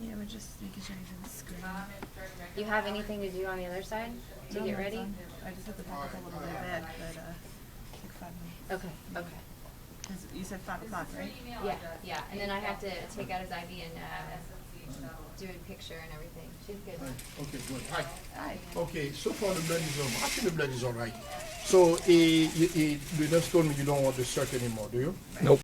Yeah, we're just making sure he's in the screen. You have anything to do on the other side to get ready? I just have to pack up a little bit back, but like 5 minutes. Okay, okay. You said 5 o'clock, right? Yeah, and then I have to take out his ID and do a picture and everything. She's good. Okay, good. Hi. Hi. Okay, so far the blood is I think the blood is all right. So, the nurse told me you don't want the shirt anymore, do you? Nope.